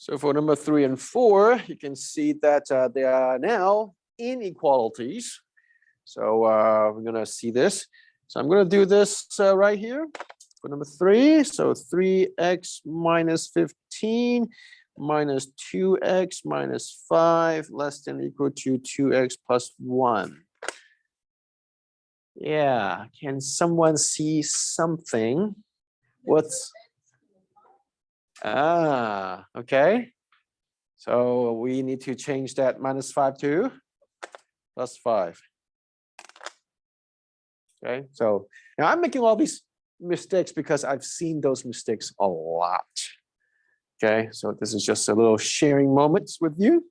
So for number 3 and 4, you can see that they are now inequalities. So we're going to see this. So I'm going to do this right here for number 3. So 3x minus 15 minus 2x minus 5 less than or equal to 2x plus 1. Yeah, can someone see something? What's okay. So we need to change that minus 5 to plus 5. Okay, so now I'm making all these mistakes because I've seen those mistakes a lot. Okay, so this is just a little sharing moments with you.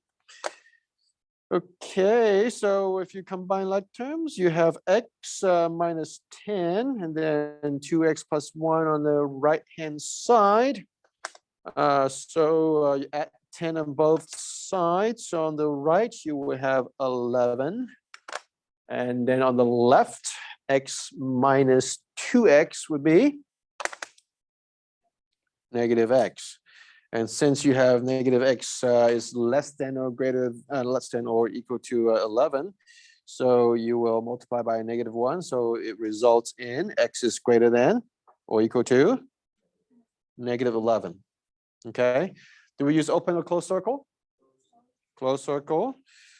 Okay, so if you combine like terms, you have x minus 10 and then 2x plus 1 on the right-hand side. So you add 10 on both sides. So on the right, you will have 11. And then on the left, x minus 2x would be negative x. And since you have negative x is less than or equal to 11, so you will multiply by a negative 1. So it results in x is greater than or equal to negative 11. Okay. Do we use open or closed circle? Closed circle.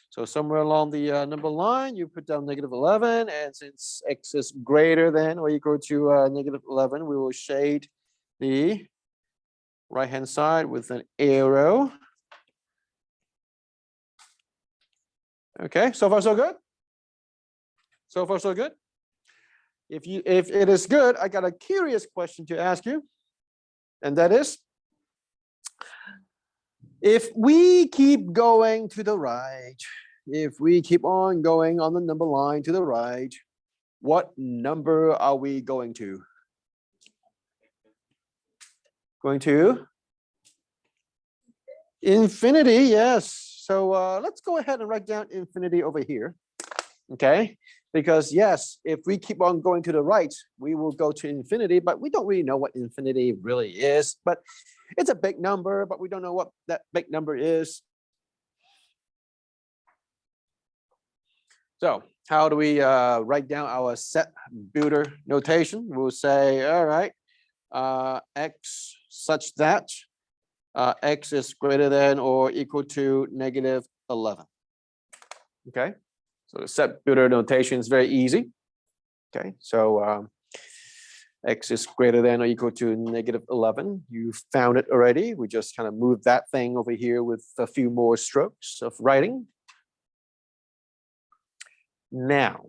So somewhere along the number line, you put down negative 11. And since x is greater than or equal to negative 11, we will shade the right-hand side with an arrow. Okay, so far so good? So far so good? If it is good, I got a curious question to ask you. And that is, if we keep going to the right, if we keep on going on the number line to the right, what number are we going to? Going to infinity, yes. So let's go ahead and write down infinity over here. Okay, because yes, if we keep on going to the right, we will go to infinity, but we don't really know what infinity really is. But it's a big number, but we don't know what that big number is. So how do we write down our set builder notation? We'll say, all right, x such that x is greater than or equal to negative 11. Okay, so the set builder notation is very easy. Okay, so x is greater than or equal to negative 11. You found it already. We just kind of move that thing over here with a few more strokes of writing. Now,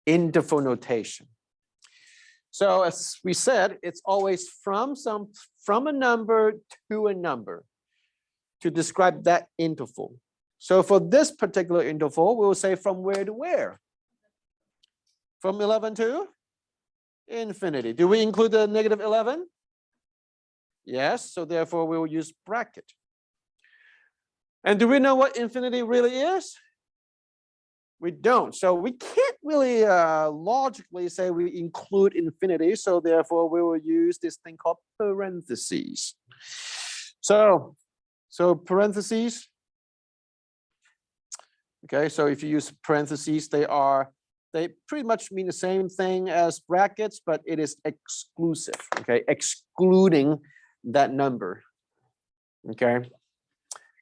interval notation. So as we said, it's always from a number to a number to describe that interval. So for this particular interval, we'll say from where to where? From 11 to infinity. Do we include the negative 11? Yes, so therefore we will use bracket. And do we know what infinity really is? We don't. So we can't really logically say we include infinity. So therefore we will use this thing called parentheses. So parentheses. Okay, so if you use parentheses, they pretty much mean the same thing as brackets, but it is exclusive. Okay, excluding that number. Okay.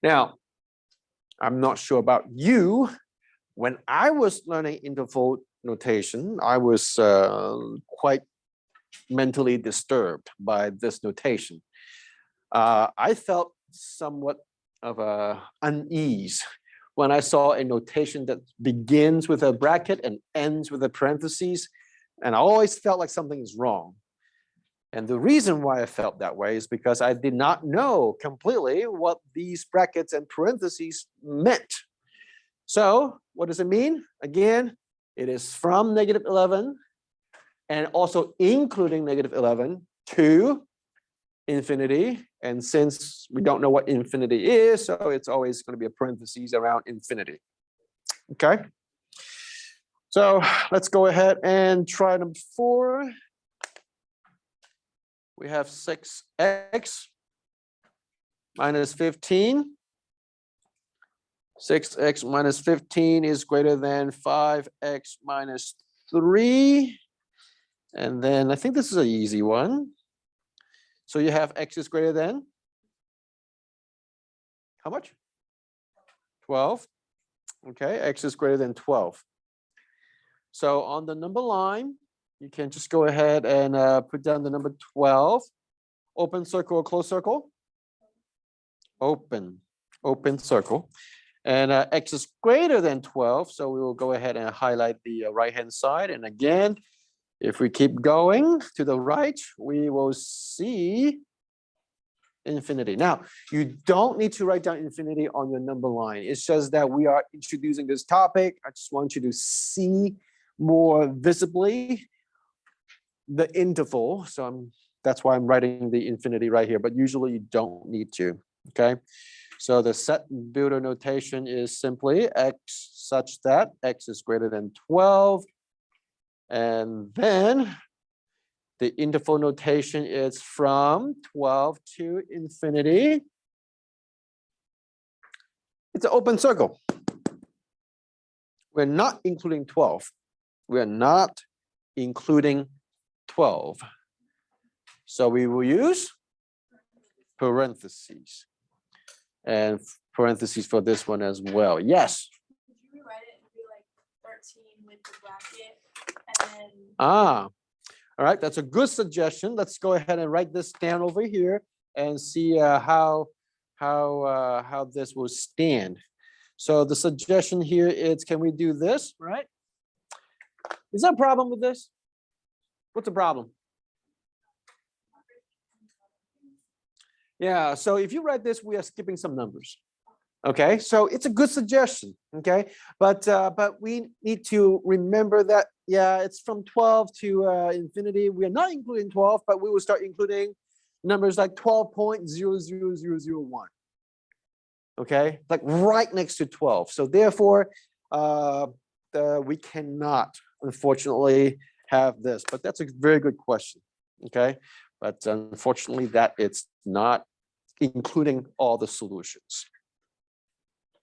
Now, I'm not sure about you. When I was learning interval notation, I was quite mentally disturbed by this notation. I felt somewhat of unease when I saw a notation that begins with a bracket and ends with a parentheses, and I always felt like something is wrong. And the reason why I felt that way is because I did not know completely what these brackets and parentheses meant. So what does it mean? Again, it is from negative 11 and also including negative 11 to infinity. And since we don't know what infinity is, so it's always going to be a parentheses around infinity. Okay. So let's go ahead and try number 4. We have 6x minus 15. 6x minus 15 is greater than 5x minus 3. And then I think this is an easy one. So you have x is greater than how much? 12. Okay, x is greater than 12. So on the number line, you can just go ahead and put down the number 12. Open circle or closed circle? Open circle. And x is greater than 12, so we will go ahead and highlight the right-hand side. And again, if we keep going to the right, we will see infinity. Now, you don't need to write down infinity on your number line. It's just that we are introducing this topic. I just want you to see more visibly the interval. So that's why I'm writing the infinity right here, but usually you don't need to, okay? So the set builder notation is simply x such that x is greater than 12. And then the interval notation is from 12 to infinity. It's an open circle. We're not including 12. We're not including 12. So we will use parentheses. And parentheses for this one as well. Yes. Could you rewrite it and be like 13 with the bracket and then all right, that's a good suggestion. Let's go ahead and write this down over here and see how this will stand. So the suggestion here is, can we do this, right? Is there a problem with this? What's the problem? Yeah, so if you write this, we are skipping some numbers. Okay, so it's a good suggestion. Okay, but we need to remember that, yeah, it's from 12 to infinity. We are not including 12, but we will start including numbers like 12.00001. Okay, like right next to 12. So therefore, we cannot, unfortunately, have this. But that's a very good question. Okay, but unfortunately, that it's not including all the solutions.